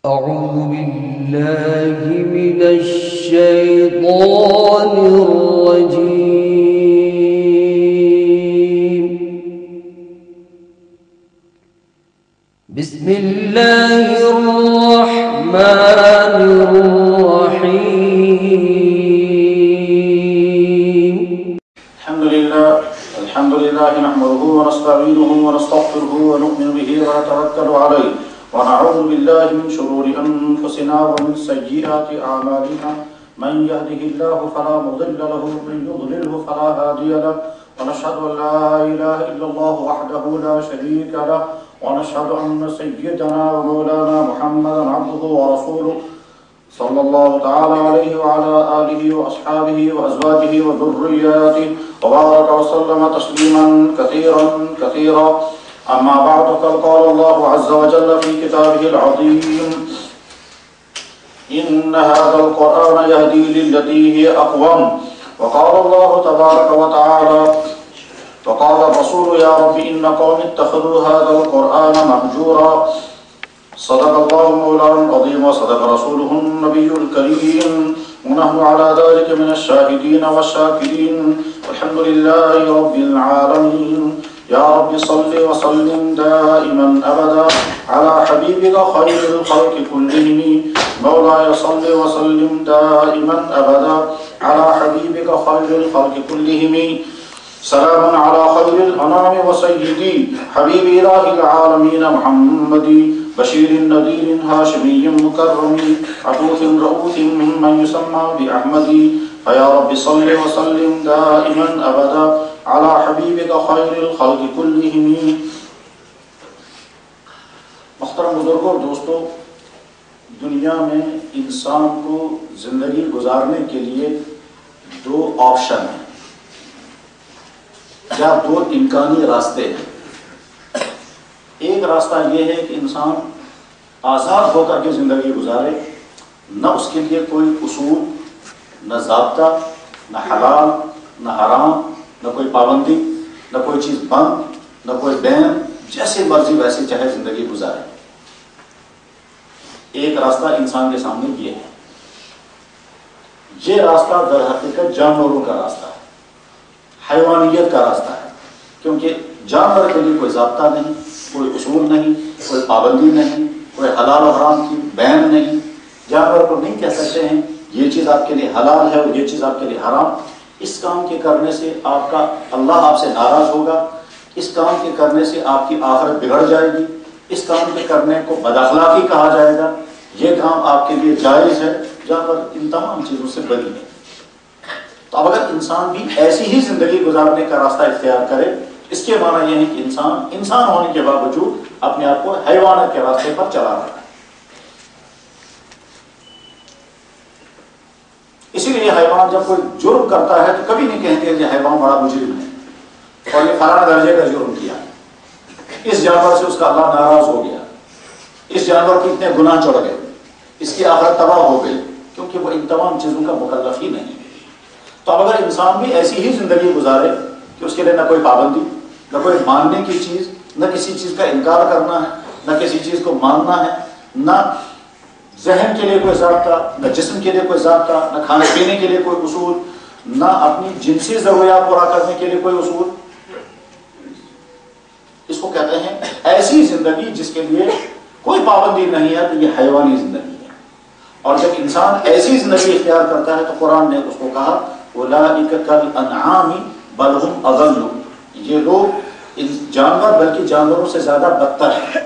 أعوذ بالله من الشيطان الرجيم. بسم الله الرحمن الرحيم. الحمد لله نحمده ونستعينه ونستغفره ونؤمن به ونتوكل عليه ونعوذ بالله من شرور أنفسنا ومن سيئات أعمالنا من يهده الله فلا مضل له ومن يضلله فلا هادي له ونشهد أن لا إله إلا الله وحده لا شريك له ونشهد أن سيدنا ومولانا محمدا عبده ورسوله صلى الله تعالى عليه وعلى آله وأصحابه وأزواجه وذرياته وبارك وسلم تسليما كثيرا كثيرا. أما بعد فقد قال الله عز وجل في كتابه العظيم: إن هذا القرآن يهدي للتي هي أقوم. وقال الله تبارك وتعالى: وقال الرسول يا رب إن قوم اتخذوا هذا القرآن مهجورا. صدق الله مولانا العظيم وصدق رسوله النبي الكريم ونحن على ذلك من الشاهدين والشاكرين والحمد لله رب العالمين. يا رب صل وسلم دائما أبدا على حبيبك خير الخلق كلهم. مولاي صل وسلم دائما أبدا على حبيبك خير الخلق كلهم. سلام على خير الأنام وسيدي حبيب إله العالمين محمد بشير نذير هاشمي مكرم عطوف رؤوف من يسمى بأحمد. فيا رب صل وسلم دائما أبدا على حبيبك خير الخلق كلهم. محترم بزرگوں اور دوستو، دنیا میں انسان کو زندگی گزارنے کے لیے دو آپشن ہیں یا دو امکانی راستے ہیں. ایک راستہ یہ ہے کہ انسان آزاد ہو کر کے زندگی گزارے، نہ اس کے لیے کوئی اصول، نہ ضابطہ، نہ حلال نہ حرام، نہ کوئی پابندی، نہ کوئی چیز بند، نہ کوئی بین، جیسے مرضی ویسے چاہے زندگی گزارے. ایک راستہ انسان کے سامنے یہ ہے. یہ راستہ در حقیقت جانوروں کا راستہ ہے، حیوانیت کا راستہ ہے، کیونکہ جانور کے لیے کوئی ضابطہ نہیں، کوئی اصول نہیں، کوئی پابندی نہیں، کوئی حلال و حرام کی بین نہیں. جانور کو نہیں کہہ سکتے ہیں یہ چیز آپ کے لیے حلال ہے اور یہ چیز آپ کے لیے حرام. اس کام کے کرنے سے اللہ آپ سے ناراض ہوگا، اس کام کے کرنے سے آپ کی آخرت بگڑ جائے گی، اس کام کے کرنے کو بد اخلاقی کہا جائے گا، یہ کام آپ کے لیے جائز ہے. جانور ان تمام چیزوں سے بری ہے. تو اب اگر انسان بھی ایسی ہی زندگی گزارنے کا راستہ اختیار کرے، اس کے معنی یہ ہے کہ انسان ہونے کے باوجود اپنے آپ کو حیوانات کے راستے پر چلا رہا ہے. اسی لیے حیوان جب کوئی جرم کرتا ہے تو کبھی نہیں کہتے کہ حیوان بڑا مجرم ہے اور یہ فلاں درجے کا جرم کیا، اس جانور سے اس کا اللہ ناراض ہو گیا، اس جانور کو اتنے گناہ چڑھ گئے، اس کی آخرت تباہ ہو گئی، کیونکہ وہ ان تمام چیزوں کا مکلف ہی نہیں. تو اب اگر انسان بھی ایسی ہی زندگی گزارے کہ اس کے لیے نہ کوئی پابندی، نہ کوئی ماننے کی چیز، نہ کسی چیز کا انکار کرنا ہے، نہ کسی چیز کو ماننا ہے، نہ ذہن کے لیے کوئی ضابطہ، نہ جسم کے لیے کوئی ضابطہ، نہ کھانے پینے کے لیے کوئی اصول، نہ اپنی جنسی ضروریات پورا کرنے کے لیے کوئی اصول، اس کو کہتے ہیں ایسی زندگی جس کے لیے کوئی پابندی نہیں ہے. تو یہ حیوانی زندگی ہے. اور جب انسان ایسی زندگی اختیار کرتا ہے تو قرآن نے اس کو کہا اولئک کالانعام بل هم اضل. یہ لوگ جانور بلکہ جانوروں سے زیادہ بدتر ہیں.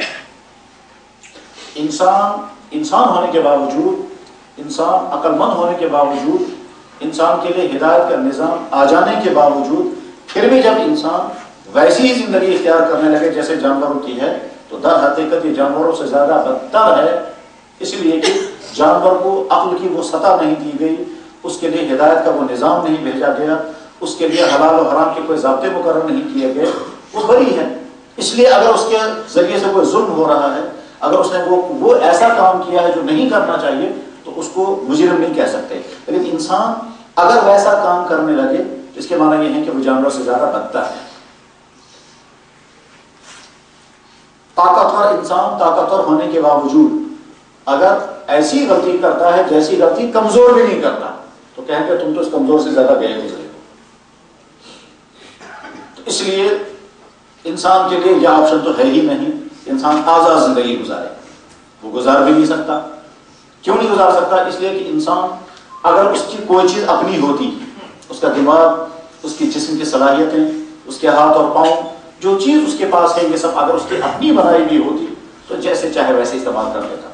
انسان ہونے کے باوجود، انسان عقل مند ہونے کے باوجود، انسان کے لیے ہدایت کا نظام آ جانے کے باوجود، پھر بھی جب انسان ویسی ہی زندگی اختیار کرنے لگے جیسے جانوروں کی ہے تو در حقیقت یہ جانوروں سے زیادہ بدتر ہے. اس لیے کہ جانور کو عقل کی وہ سطح نہیں دی گئی، اس کے لیے ہدایت کا وہ نظام نہیں بھیجا گیا، اس کے لیے حلال و حرام کے کوئی ضابطے مقرر نہیں کیے گئے. وہ بری ہے. اس لیے اگر اس کے ذریعے سے کوئی ظلم ہو رہا ہے، اگر اس نے وہ ایسا کام کیا ہے جو نہیں کرنا چاہیے، تو اس کو مجرم نہیں کہہ سکتے. لیکن انسان اگر ویسا کام کرنے لگے تو اس کے معنی یہ ہے کہ وہ جانور سے زیادہ بدتر ہے. طاقتور انسان طاقتور ہونے کے باوجود اگر ایسی غلطی کرتا ہے جیسی غلطی کمزور بھی نہیں کرتا تو کہیں گے تم تو اس کمزور سے زیادہ گئے گزرے ہو. تو اس لیے انسان کے لیے یہ آپشن تو ہے ہی نہیں. انسان آزاد زندگی گزارے، وہ گزار بھی نہیں سکتا. کیوں نہیں گزار سکتا؟ اس لیے کہ انسان اگر اس کی کوئی چیز اپنی ہوتی، اس کا دماغ، اس کی جسم کی صلاحیتیں، اس کے ہاتھ اور پاؤں، جو چیز اس کے پاس ہے یہ سب اگر اس کی اپنی بنائی بھی ہوتی تو جیسے چاہے ویسے استعمال کر لیتا.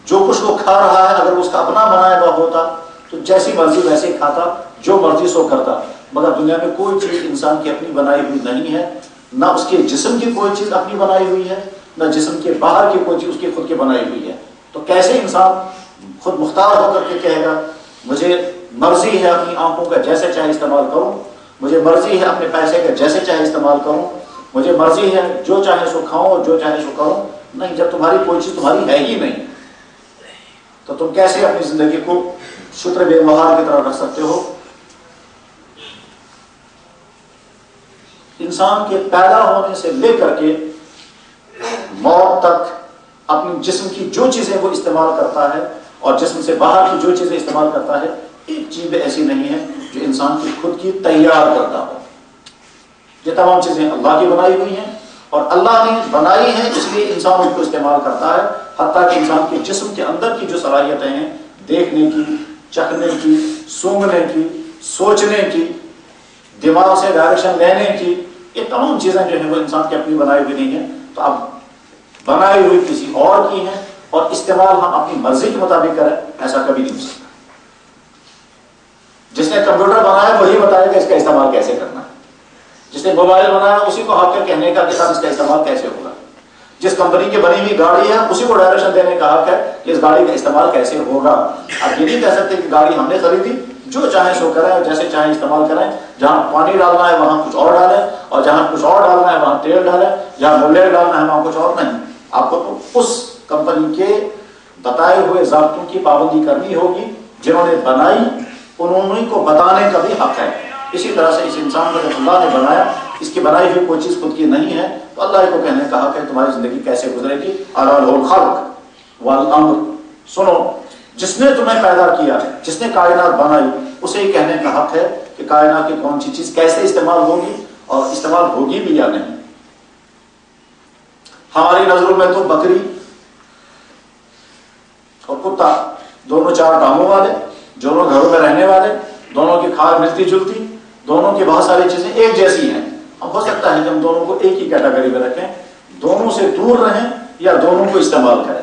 جو کچھ وہ کھا رہا ہے اگر اس کا اپنا بنایا ہوا ہوتا تو جیسی مرضی ویسے کھاتا، جو مرضی سو کرتا. مگر دنیا میں کوئی چیز انسان کی اپنی بنائی ہوئی نہیں ہے، نہ اس کے جسم کی کوئی چیز اپنی بنائی ہوئی ہے، نہ جسم کے باہر کی کوئی چیز اس کی خود کی بنائی ہوئی ہے. تو کیسے انسان خود مختار ہو کر کے کہے گا مجھے مرضی ہے اپنی آنکھوں کا جیسے چاہے استعمال کروں، مجھے مرضی ہے اپنے پیسے کا جیسے چاہے استعمال کروں، مجھے مرضی ہے جو چاہے سو کھاؤں اور جو چاہے سو کروں؟ نہیں. جب تمہاری کوئی چیز تمہاری ہے ہی نہیں تو تم کیسے اپنی زندگی کو شتر بے مہار کی طرح رکھ سکتے ہو؟ انسان کے پیدا ہونے سے لے کر کے موت تک اپنے جسم کی جو چیزیں وہ استعمال کرتا ہے اور جسم سے باہر کی جو چیزیں استعمال کرتا ہے، ایک چیز ایسی نہیں ہے جو انسان کی خود کی تیار کرتا ہو. یہ تمام چیزیں اللہ کی بنائی ہوئی ہیں اور اللہ نے بنائی ہیں اس لیے انسان ان کو استعمال کرتا ہے. حتیٰ کہ انسان کے جسم کے اندر کی جو صلاحیتیں ہیں، دیکھنے کی، چکھنے کی، سونگھنے کی، سوچنے کی، دماغ سے ڈائریکشن لینے کی، یہ تمام چیزیں جو ہیں وہ انسان کی اپنی بنائی ہوئی نہیں ہیں. تو اب بنائی ہوئی کسی اور کی ہیں اور استعمال ہم اپنی مرضی کے مطابق کریں، ایسا کبھی نہیں ہو سکتا. جس نے کمپیوٹر بنایا وہی بتائے گا اس کا استعمال کیسے کرنا ہے. جس نے موبائل بنایا اسی کو حق ہے کہنے کا کہ صاحب اس کا استعمال کیسے ہوگا. جس کمپنی کی بنی ہوئی گاڑی ہے اسی کو ڈائریکشن دینے کا حق ہے کہ اس گاڑی کا استعمال کیسے ہوگا. آپ یہ نہیں کہہ سکتے کہ گاڑی ہم نے خریدی جو چاہے سو کریں، جیسے چاہے استعمال کریں، جہاں پانی ڈالنا ہے وہاں کچھ اور ڈالیں اور جہاں کچھ اور ڈالنا ہے وہاں تیل ڈالیں، جہاں بلیٹ ڈالنا ہے وہاں کچھ اور نہیں. آپ کو تو اس کمپنی کے بتائے ہوئے ضابطوں کی پابندی کرنی ہوگی. جنہوں نے بنائی انہوں کو بتانے کا بھی حق ہے. اسی طرح سے اس انسان کو جب اللہ نے بنایا، اس کی بنائی ہوئی کوئی چیز خود کی نہیں ہے تو اللہ کو کہنے کا حق ہے تمہاری زندگی کیسے گزرے گی. الخلق والامر، سنو جس نے تمہیں پیدا کیا، جس نے کائنات بنائی، اسے ہی کہنے کا حق ہے کہ کائنات کی کون سی چیز کیسے استعمال ہوگی اور استعمال ہوگی بھی یا نہیں. ہماری نظروں میں تو بکری اور کتا دونوں چار کاموں والے، دونوں گھروں میں رہنے والے، دونوں کی کھال ملتی جلتی، دونوں کی بہت ساری چیزیں ایک جیسی ہیں. اب ہو سکتا ہے کہ ہم دونوں کو ایک ہی کیٹیگری میں رکھیں، دونوں سے دور رہیں یا دونوں کو استعمال کریں،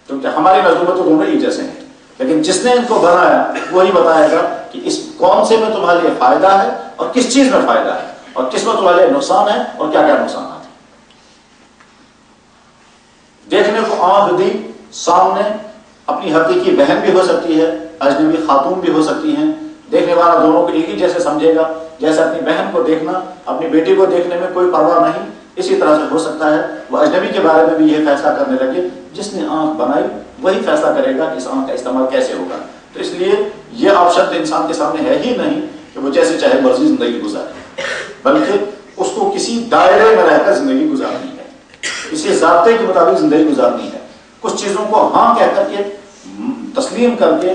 کیونکہ ہماری نظروں میں تو دونوں ایک جیسے ہیں. لیکن جس نے ان کو بنایا وہی بتائے گا کہ اس کون سے میں تمہارے لیے فائدہ ہے اور کس چیز میں فائدہ ہے اور کس میں تمہارے لیے نقصان ہے اور کیا کیا نقصانات ہیں. دیکھنے کو آنکھ دی سامنے اپنی حقیقی بہن بھی ہو سکتی ہے، اجنبی خاتون بھی ہو سکتی ہیں. دیکھنے والا دونوں کو ایک ہی جیسے سمجھے گا. جیسے اپنی بہن کو دیکھنا، اپنی بیٹی کو دیکھنے میں کوئی پرواہ نہیں، اسی طرح سے ہو سکتا ہے وہ اجنبی کے بارے میں بھی یہ فیصلہ کرنے لگے. جس نے آنکھ بنائی وہی فیصلہ کرے گا کہ اس آنکھ کا استعمال کیسے ہوگا. تو اس لیے یہ آپشن انسان کے سامنے ہے ہی نہیں کہ وہ جیسے چاہے مرضی زندگی گزارے، بلکہ اس کو کسی دائرے میں رہ کر زندگی گزارنی ہے، اسی ضابطے کے مطابق زندگی گزارنی ہے. کچھ چیزوں کو ہاں کہہ کر کے تسلیم کر کے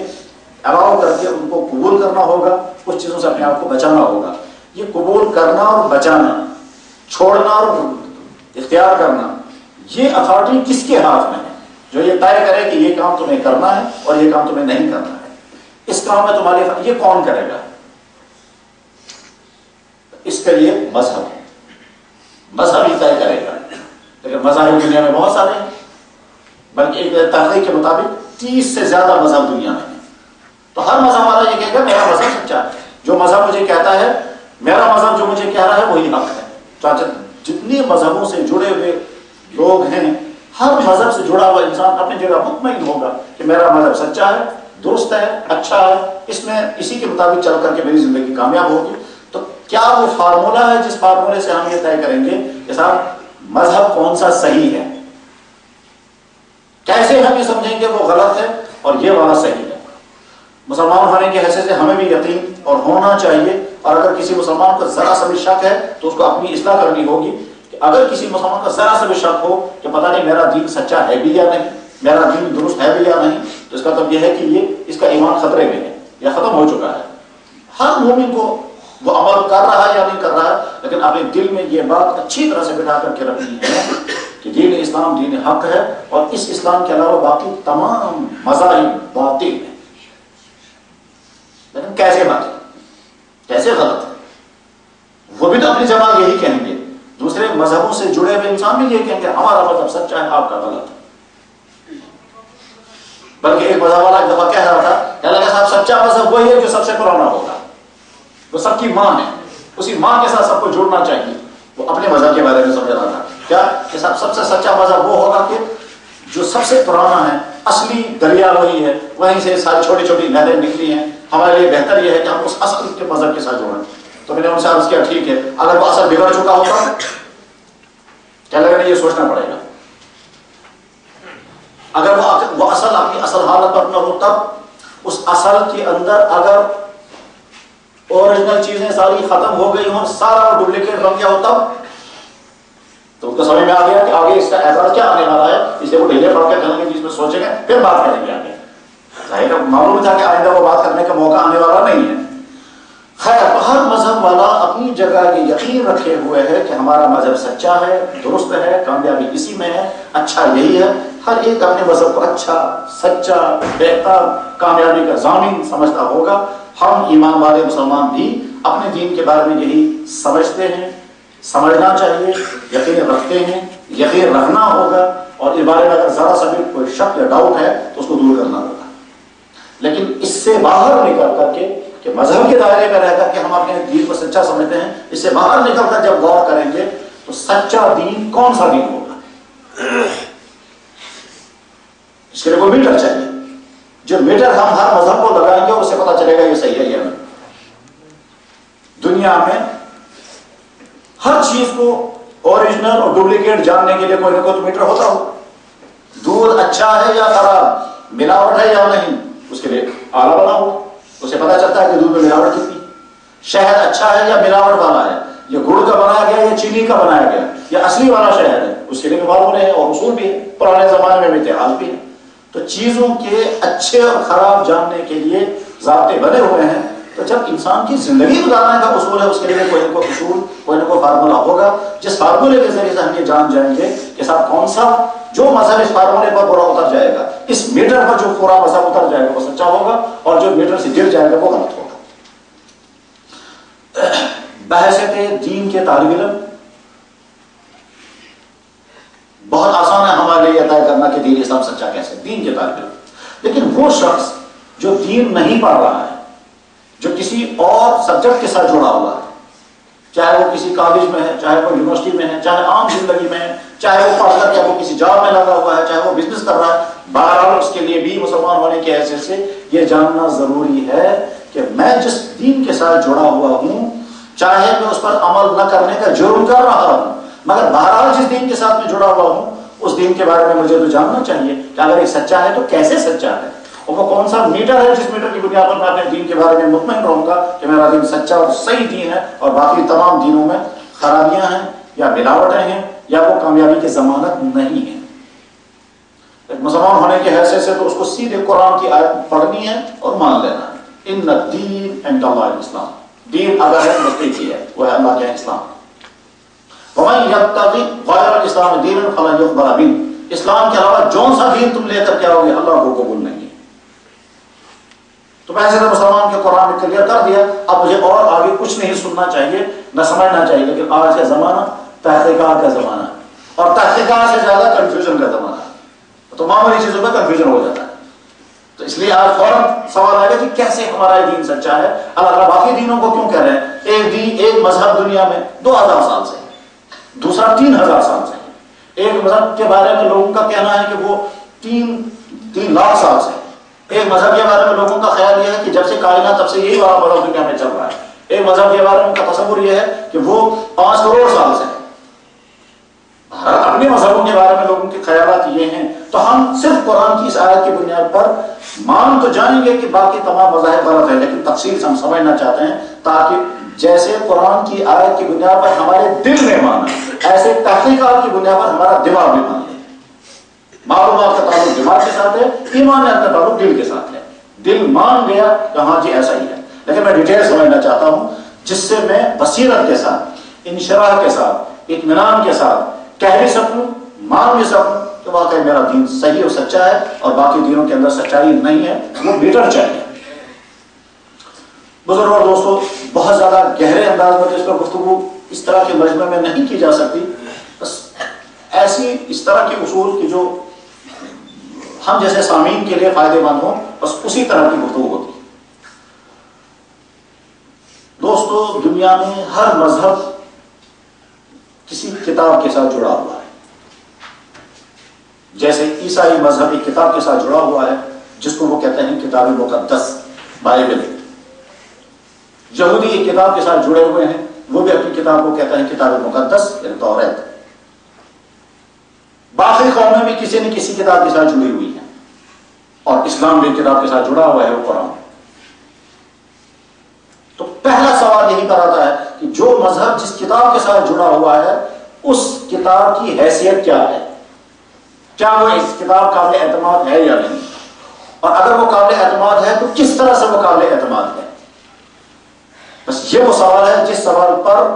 الاؤ کر کے ان کو قبول کرنا ہوگا، کچھ چیزوں سے اپنے آپ کو بچانا ہوگا. یہ قبول کرنا اور بچانا، چھوڑنا اور اختیار کرنا، یہ اتھارٹی کس کے ہاتھ میں ہے جو یہ طے کرے کہ یہ کام تمہیں کرنا ہے اور یہ کام تمہیں نہیں کرنا ہے. اس کام میں تمہارے یہ کون کرے گا؟ اس کے لیے مذہب ہی طے کرے گا. لیکن مذاہب دنیا میں بہت سارے ہیں، بلکہ ایک تحقیق کے مطابق 30 سے زیادہ مذہب دنیا میں ہیں. تو ہر مذہب والا یہ کہے گا میرا مذہب سچا ہے، جو مذہب مجھے کہتا ہے، میرا مذہب جو مجھے کہہ رہا ہے وہی حق ہے. چاچا جتنے مذہبوں سے جڑے ہوئے لوگ ہیں، ہر مذہب سے جڑا ہوا انسان اپنی جگہ مطمئن ہوگا کہ میرا مذہب سچا ہے، درست ہے، اچھا ہے، اس میں اسی کے مطابق چل کر کے میری زندگی کامیاب ہوگی. تو کیا وہ فارمولا ہے جس فارمولے سے ہم یہ طے کریں گے کہ صاحب مذہب کون سا صحیح ہے؟ کیسے ہم یہ سمجھیں گے وہ غلط ہے اور یہ والا صحیح ہے؟ مسلمان ہونے کی حیثیت سے ہمیں بھی یقین اور ہونا چاہیے. اور اگر کسی مسلمان کو ذرا سا بھی شک ہے تو اس کو اپنی اصلاح کرنی ہوگی. کہ اگر کسی مسلمان کا ذرا سا بھی شک ہو کہ پتہ نہیں میرا دین سچا ہے بھی یا نہیں، میرا دین درست ہے بھی یا نہیں، تو اس کا مطلب یہ ہے کہ یہ اس کا ایمان خطرے میں ہے یا ختم ہو چکا ہے۔ ہر مومن کو وہ عمل کر رہا ہے یا نہیں کر رہا ہے، لیکن اپنے دل میں یہ بات اچھی طرح سے بٹھا کر کے رکھنی ہے کہ دین اسلام دین حق ہے، اور اس اسلام کے علاوہ باقی تمام مذاہب باطل ہیں۔ لیکن کیسے باطل، کیسے غلط ہے؟ وہ بھی تو اپنی جگہ یہی کہیں گے، دوسرے مذہبوں سے جڑے ہوئے انسان بھی یہی کہیں گے ہمارا مذہب سچا ہے، آپ کا غلط ہے۔ بلکہ ایک مذہب والا ایک دفعہ کہہ رہا تھا کہ اللہ کے صاحب سچا مذہب وہی ہے جو سب سے پرانا ہوگا، وہ سب کی ماں ہے، اسی ماں کے ساتھ سب کو جوڑنا چاہیے۔ وہ اپنے مذہب کے بارے میں سمجھ رہا تھا کیا کہ سب سے سچا مذہب وہ ہوگا کہ جو سب سے پرانا ہے، اصلی دریا وہی ہے، وہیں سے ساری چھوٹی چھوٹی نہریں نکلی ہیں، ہمارے لیے بہتر یہ ہے کہ ہم اس اصل کے مذہب کے ساتھ جڑیں۔ تو میں نے ان سے عرض کیا ٹھیک ہے، اگر وہ اصل بگڑ چکا ہوگا کیا لگے گا، یہ سوچنا پڑے گا۔ اگر وہ اصل اپنی اصل حالت پر نہ ہو، تب اس اصل کے اندر اگر اوریجنل چیزیں ساری ختم ہو گئی ہوں، سارا ڈپلیکیٹ بن گیا ہو، تب تو ان کو سمجھ میں آ گیا کہ آگے اس کا اعتراض کیا آنے والا ہے، اس لیے وہ ڈھیلے پڑھ کے چلیں گے، جس میں سوچیں گے پھر بات کریں گے آگے۔ ظاہر معلوم تھا کہ آئندہ وہ بات کرنے کا موقع آنے والا نہیں ہے۔ خیر، ہر مذہب والا اپنی جگہ یہ یقین رکھے ہوئے ہے کہ ہمارا مذہب سچا ہے، درست ہے، کامیابی اسی میں ہے، اچھا یہی ہے۔ ہر ایک اپنے مذہب کو اچھا، سچا، بہتر، کامیابی کا ضامن سمجھتا ہوگا۔ ہم ایمان والے مسلمان بھی اپنے دین کے بارے میں یہی سمجھتے ہیں، سمجھنا چاہیے، یقین رکھتے ہیں، یقین رکھنا ہوگا، اور اس بارے میں اگر ذرا سا بھی کوئی شک یا ڈاؤٹ ہے تو اس کو دور کرنا ہوگا۔ لیکن اس سے باہر نکل کر کے کہ مذہب کے دائرے میں رہ کر کے ہم اپنے دین کو سچا سمجھتے ہیں، اس سے باہر نکل کر جب غور کریں گے تو سچا دین کون سا دین ہوگا، اس کے لیے کوئی میٹر چاہیے۔ جو میٹر ہم ہر مذہب کو لگائیں گے اس سے پتہ چلے گا یہ صحیح ہے یا نہیں۔ دنیا میں ہر چیز کو اوریجنل اور ڈپلیکیٹ جاننے کے لیے کوئی نہ کوئی میٹر ہوتا ہو۔ دودھ اچھا ہے یا خراب، ملاوٹ ہے یا نہیں، اس کے لیے آلہ بنا ہو، اسے پتا چلتا ہے کہ دودھ میں ملاوٹ کتنی۔ شہد اچھا ہے یا ملاوٹ والا ہے، یہ گڑ کا بنایا گیا یا چینی کا بنایا گیا یا اصلی والا شہد ہے، اس کے لیے بھی معلوم ہے اور اصول بھی ہے، پرانے زمانے میں اتحاد بھی ہے۔ تو چیزوں کے اچھے اور خراب جاننے کے لیے ضابطے بنے ہوئے ہیں۔ تو جب انسان کی زندگی گزارنے کا اصول ہے، اس کے لیے کوئی نہ کوئی اصول، کوئی نہ کوئی فارمولا ہوگا، جس فارمولے کے ذریعے سے ہم یہ جان جائیں گے کہ صاحب کون سا جو مذہب اس فارمولے پر پورا اتر جائے گا، اس میٹر پر جو پورا مذہب اتر جائے گا وہ سچا ہوگا، اور جو میٹر سے گر جائے گا وہ غلط ہوگا۔ بحثیت دین کے طالب علم بہت آسان ہے ہمارے لیے طے کرنا کہ دین اسلام سچا کیسے، دین کے طالب علم۔ لیکن وہ شخص جو دین نہیں پڑھ رہا ہے، جو کسی اور سبجیکٹ کے ساتھ جڑا ہوا ہے، چاہے وہ کسی کالج میں ہے، چاہے وہ یونیورسٹی میں ہے، چاہے عام زندگی میں ہے، چاہے وہ پڑھ کر کے وہ کسی جاب میں لگا ہوا ہے، چاہے وہ بزنس کر رہا ہے، بہرحال اس کے لیے بھی مسلمان ہونے کی حیثیت سے یہ جاننا ضروری ہے کہ میں جس دین کے ساتھ جڑا ہوا ہوں، چاہے میں اس پر عمل نہ کرنے کا جرم کر رہا ہوں، مگر بہرحال جس دین کے ساتھ میں جڑا ہوا ہوں اس دین کے بارے میں مجھے تو جاننا چاہیے کہ اگر یہ سچا ہے تو کیسے سچا ہے، اور وہ کون سا میٹر ہے جس میٹر کی بنیاد پر میں اپنے دین کے بارے میں مطمئن رہوں گا کہ میرا دین سچا اور صحیح دین ہے، اور باقی تمام دینوں میں خرابیاں ہیں یا ملاوٹیں ہیں یا وہ کامیابی کی ضمانت نہیں ہے۔ ایک مسلمان ہونے کی حیثیت سے تو اس کو سیدھے قرآن کی آیت پڑھنی ہے اور مان لینا ہے، ان الدین عند اللہ الاسلام، دین اگر ہے مستقی کی ہے، وہ ہے اللہ کے اسلام۔ وَمَن يَبْتَغِ غَيْرَ الْإِسْلَامِ دِينًا فَلَن يُقْبَلَ مِنْهُ، اسلام کے علاوہ جون سا دین تم لے کر کے آؤ گے اللہ کو قبول نہیں ہے۔ تو میں ایسے مسلمان کے قرآن میں کلیئر کر دیا، اب مجھے اور آگے کچھ نہیں سننا چاہیے نہ سمجھنا چاہیے۔ لیکن آج کا زمانہ تحقیقات کا زمانہ ہے، اور تحقیقات سے زیادہ کنفیوژن کا زمانہ ہے، تو معمولی چیزوں میں کنفیوژن ہو جاتا ہے۔ تو اس لیے آج فوراً سوال آئے گا کہ کیسے ہمارا یہ دین سچا ہے، اللہ تعالیٰ باقی دینوں کو کیوں کہہ رہے ہیں؟ ایک دین، ایک مذہب دنیا میں 2000 سال سے، دوسرا 3000 سال سے، ایک مذہب کے بارے میں لوگوں کا کہنا ہے کہ وہ 3 لاکھ سال سے، ایک مذہب کے بارے میں لوگوں کا خیال یہ ہے کہ جب سے کائنات تب سے یہی والا مذہب دنیا میں چل رہا ہے، ایک مذہب کے بارے میں ان کا تصور یہ ہے کہ وہ 5 کروڑ سال سے ہے۔ اپنے مذہبوں کے بارے میں لوگوں کے خیالات یہ ہیں، تو ہم صرف قرآن کی اس آیت کی بنیاد پر مان تو جانیں گے کہ باقی تمام مذاہب غلط ہیں، لیکن تفصیل سے ہم سمجھنا چاہتے ہیں تاکہ جیسے قرآن کی آیت کی بنیاد پر ہمارے دل میں مانا، ایسے تحقیقات کی بنیاد پر ہمارا دماغ بھی مان لے۔ معلومات کا تعلق زبان کے ساتھ ہے، ایمان کا تعلق دل کے ساتھ ہے. دل مان گیا کہ ہاں جی ایسا ہی ہے. لیکن میں ڈیٹیل سمجھنا چاہتا ہوں جس سے میں بصیرت کے ساتھ، انشراح کے ساتھ، اطمینان کے ساتھ کہہ بھی سکوں، مان بھی سکوں کہ واقعی میرا دین صحیح اور سچا ہے اور باقی دینوں کے اندر سچائی نہیں ہے، وہ میٹر چاہیے. بزرگ اور دوستو، بہت زیادہ گہرے انداز میں اس پر گفتگو اس طرح کے مجمع میں نہیں کی جا سکتی. بس ایسی اس طرح کے اصول کی جو ہم جیسے سامعین کے لیے فائدے مند ہوں، بس اسی طرح کی گفتگو ہوتی ہے. دوستو، دنیا میں ہر مذہب کسی کتاب کے ساتھ جڑا ہوا ہے. جیسے عیسائی مذہب ایک کتاب کے ساتھ جڑا ہوا ہے جس کو وہ کہتے ہیں کتاب مقدس، بائبل. یہودی ایک کتاب کے ساتھ جڑے ہوئے ہیں، وہ بھی اپنی کتاب کو کہتے ہیں کتاب مقدس یعنی توریت. باقی قومیں بھی کسی نہ کسی کتاب کے ساتھ جڑی ہوئی ہیں، اور اسلام بھی کتاب کے ساتھ جڑا ہوا ہے، وہ قرآن. تو پہلا سوال یہی پر آتا ہے کہ جو مذہب جس کتاب کے ساتھ جڑا ہوا ہے اس کتاب کی حیثیت کیا ہے؟ کیا وہ اس کتاب قابل اعتماد ہے یا نہیں؟ اور اگر وہ قابل اعتماد ہے تو کس طرح سے وہ قابل اعتماد ہے؟ بس یہ وہ سوال ہے جس سوال پر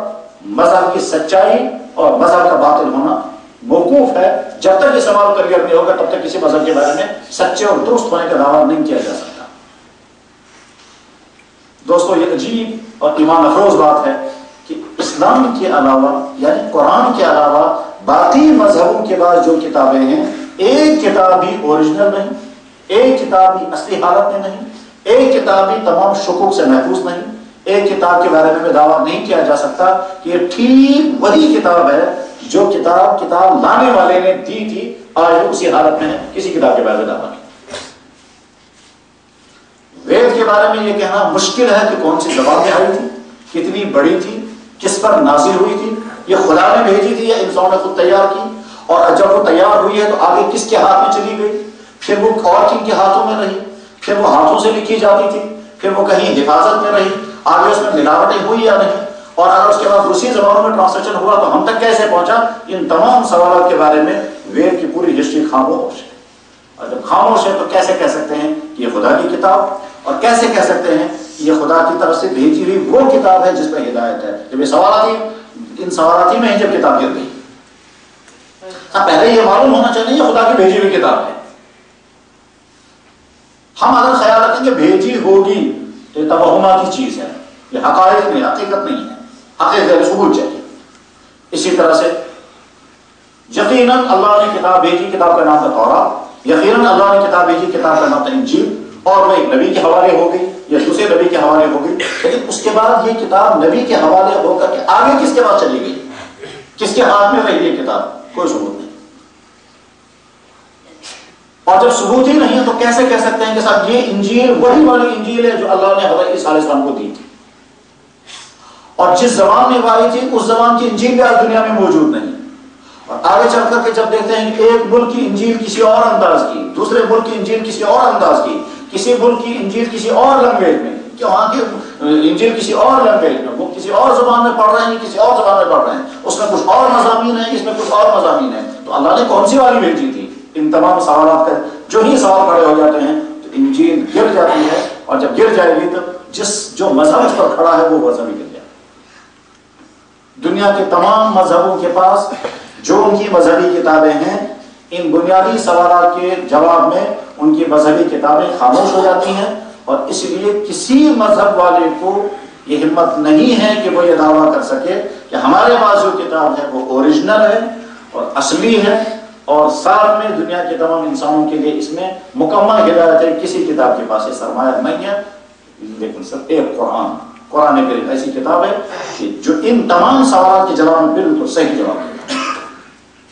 مذہب کی سچائی اور مذہب کا باطل ہونا موقوف ہے. جب تک یہ سوال کلیئر نہیں ہوگا تب تک کسی مذہب کے بارے میں سچے اور درست ہونے کا دعویٰ نہیں کیا جا سکتا. دوستو، یہ عجیب اور ایمان افروز بات ہے کہ اسلام کے علاوہ یعنی قرآن کے علاوہ باقی مذہبوں کے بعد جو کتابیں ہیں، ایک کتاب بھی اوریجنل نہیں، ایک کتاب بھی اصلی حالت میں نہیں، ایک کتاب بھی تمام شکوک سے محفوظ نہیں. ایک کتاب کے بارے میں دعویٰ نہیں کیا جا سکتا کہ یہ ٹھیک وہی کتاب ہے جو کتاب لانے والے نے دی تھی، آج اسی حالت میں ہے. کسی کتاب کے بارے میں دعویٰ نہیں. وید کے بارے میں یہ کہنا مشکل ہے کہ کون سی زبان میں آئی تھی، کتنی بڑی تھی، کس پر نازل ہوئی تھی، یہ خدا نے بھیجی تھی یا انسان نے خود تیار کی، اور جب وہ تیار ہوئی ہے تو آگے کس کے ہاتھ میں چلی گئی، پھر وہ اور کن کے ہاتھوں میں رہی، پھر وہ ہاتھوں سے لکھی جاتی تھی، پھر وہ کہیں حفاظت میں رہی، آگے اس میں ملاوٹیں ہوئی یا نہیں، اور اگر اس کے بعد دوسری زبانوں میں ٹرانسلیشن ہوا تو ہم تک کیسے پہنچا. ان تمام سوالات کے بارے میں وید کی پوری ہسٹری خاموش ہے. اور جب خاموش ہے تو کیسے کہہ سکتے ہیں کہ یہ خدا کی کتاب، اور کیسے کہہ سکتے ہیں کہ یہ خدا کی طرف سے بھیجی ہوئی وہ کتاب ہے جس میں ہدایت ہے؟ جب یہ ان سوالاتی میں ہی جب کتاب گر گئی. پہلے یہ معلوم ہونا چاہیے یہ خدا کی بھیجی ہوئی کتاب ہے. ہم اگر خیال رکھیں کہ بھیجی ہوگی تو یہ توہماتی چیز ہے، یہ حقائق نہیں، حقیقت نہیں ہے. حقیقت ثبوت چاہیے. اسی طرح سے یقیناً اللہ نے کتاب بھیجی، کتاب کا نام تھا تورات. یقیناً اللہ نے کتاب بھیجی، کتاب کا نام تھا انجیل، اور وہ ایک نبی کے حوالے ہو گئی یا دوسرے نبی کے حوالے ہو گئی. لیکن اس کے بعد یہ کتاب نبی کے حوالے ہو کر کے آگے کس کے پاس چلی گئی، کس کے ہاتھ میں رہی یہ کتاب؟ کوئی ثبوت نہیں. اور جب ثبوت ہی نہیں ہے تو کیسے کہہ سکتے ہیں کہ صاحب یہ انجیل وہی والی انجیل ہے جو اللہ نے حضرت عیسیٰ علیہ السلام کو دی تھی، اور جس زبان میں وہ آئی تھی اس زبان کی انجیل بھی آج دنیا میں موجود نہیں. اور آگے چل کر کے جب دیکھتے ہیں کہ ایک ملک کی انجیل کسی اور انداز کی، دوسرے ملک کی انجیل کسی اور انداز کی، کسی ملک کی انجیل کسی اور لینگویج میں، کہ وہاں کی انجیل کسی اور لینگویج میں، وہ کسی اور زبان میں پڑھ رہے ہیں، کسی اور زبان میں پڑھ رہے ہیں، اس میں کچھ اور مضامین ہیں، اس میں کچھ اور مضامین ہیں، تو اللہ نے کون سی والی بھیجی تھی؟ ان تمام سوالات کا جو ہی سوال کھڑے ہو جاتے ہیں تو انجیل گر جاتی ہے، اور جب گر جائے گی تو جو مذہب اس پر کھڑا ہے وہ مذہب ہی گر جائے. دنیا کے تمام مذہبوں کے پاس جو ان کی مذہبی کتابیں ہیں، ان بنیادی سوالات کے جواب میں ان کی مذہبی کتابیں خاموش ہو جاتی ہیں. اور اس لیے کسی مذہب والے کو یہ ہمت نہیں ہے کہ وہ یہ دعویٰ کر سکے کہ ہمارے پاس جو کتاب ہے وہ اوریجنل ہے اور اصلی ہے، اور ساتھ میں دنیا کے تمام انسانوں کے لیے اس میں مکمل ہدایت ہے. کسی کتاب کے پاس یہ سرمایہ نہیں ہے، لیکن صرف ایک قرآن کریم ایسی کتاب ہے کہ جو ان تمام سوالات کے جواب میں بالکل صحیح جواب ہے.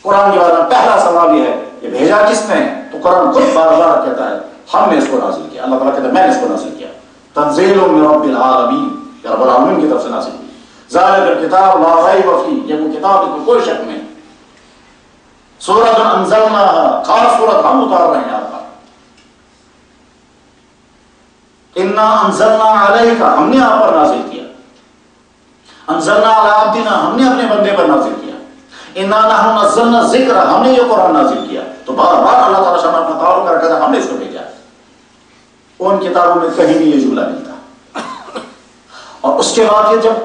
قرآن کے بارے میں پہلا سوال یہ ہے کہ بھیجا کس نے؟ تو قرآن خود بار بار کہتا ہے ہم نے اس کو نازل کیا. اللہ تعالیٰ کہتا ہے میں نے اس کو نازل کیا. تنزیل من رب العالمین، یا رب العالمین کی طرف سے نازل کی. ذالک الکتاب لا ریب فیہ، یہ وہ کتاب ہے کوئی شک نہیں. سورۃ انزلناہا، خاص سورت ہم اتار رہے ہیں آپ کا. انا انزلنا علیک، ہم نے آپ پر نازل کیا. انزلنا علی عبدنا، ہم نے اپنے بندے پر نازل کیا. انا نحن نزلنا ذکر، ہم نے یہ قرآن نازل کیا. تو بار بار اللہ تعالیٰ شان اپنا تعارف ان کتابوں میں کہیں بھی یہ جملہ ملتا. اور اس کے بعد یہ جب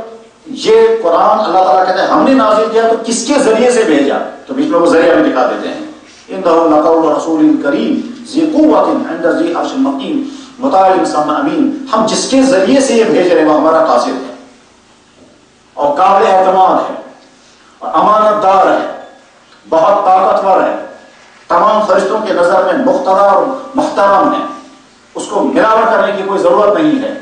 یہ قرآن اللہ تعالیٰ کہتے ہیں ہم نے نازل کیا تو کس کے ذریعے سے بھیجا, تو بیچ میں وہ ذریعہ بھی دکھا دیتے ہیں. انہ لقول رسول کریم ذی قوۃ عند ذی عرش مقیم مطاع ثم امین. ہم جس کے ذریعے سے یہ بھیج رہے ہیں وہ ہمارا قاصد ہے اور قابل اعتماد ہے اور امانت دار ہے, بہت طاقتور ہے, تمام فرشتوں کے نظر میں مختار اور محترم ہے, اس کو ملاوٹ کرنے کی کوئی ضرورت نہیں ہے.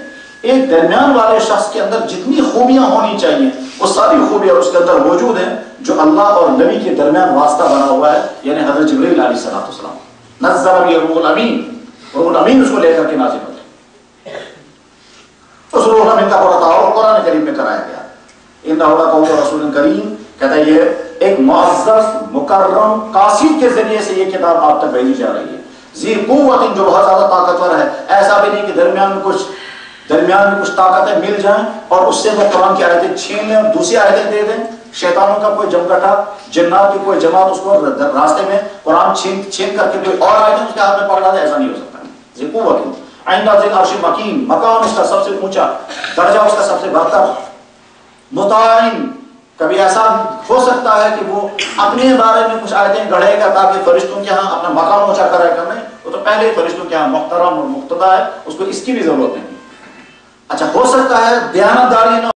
ایک درمیان والے شخص کے اندر جتنی خوبیاں ہونی چاہیے وہ ساری خوبیاں اس کے اندر موجود ہیں جو اللہ اور نبی کے درمیان واسطہ بنا ہوا ہے, یعنی حضرت جبریل علیہ السلام. نزل به الروح الامین, روح الامین اس کو لے کر کے نازل ہوتے ہیں. اس روح الامین کا پورا تعارف قرآن کریم میں کرایا گیا. انہ لقول رسول کریم کہتا ہے یہ ایک معزز مکرم قاصد کے ذریعے سے یہ کتاب آپ تک بھیجی جا رہی ہے. ذی قوت, جو بہت زیادہ طاقتور ہے. ایسا بھی نہیں کہ درمیان میں کچھ طاقتیں مل جائیں اور اس سے وہ قرآن کی آیتیں چھین لیں اور دوسری آیتیں دے دیں. شیطانوں کا کوئی جمگٹا, جنات کی کوئی جماعت اس کو راستے میں قرآن چھین کر کے کوئی اور آیتیں اس کے ہاتھ میں پکڑا دے, ایسا نہیں ہو سکتا. ذی قوت عند ذی العرش مقیم, مقام اس کا سب سے اونچا, درجہ اس کا سب سے برتر. مطاع, کبھی ایسا ہو سکتا ہے کہ وہ اپنے بارے میں کچھ آیتیں گڑھے گا تاکہ فرشتوں کے ہاں اپنا مقام اونچا کرے کرنے, وہ تو پہلے ہی فرشتوں کے ہاں محترم اور مقتدی ہے, اس کو اس کی بھی ضرورت نہیں. اچھا ہو سکتا ہے دیانتداری نہ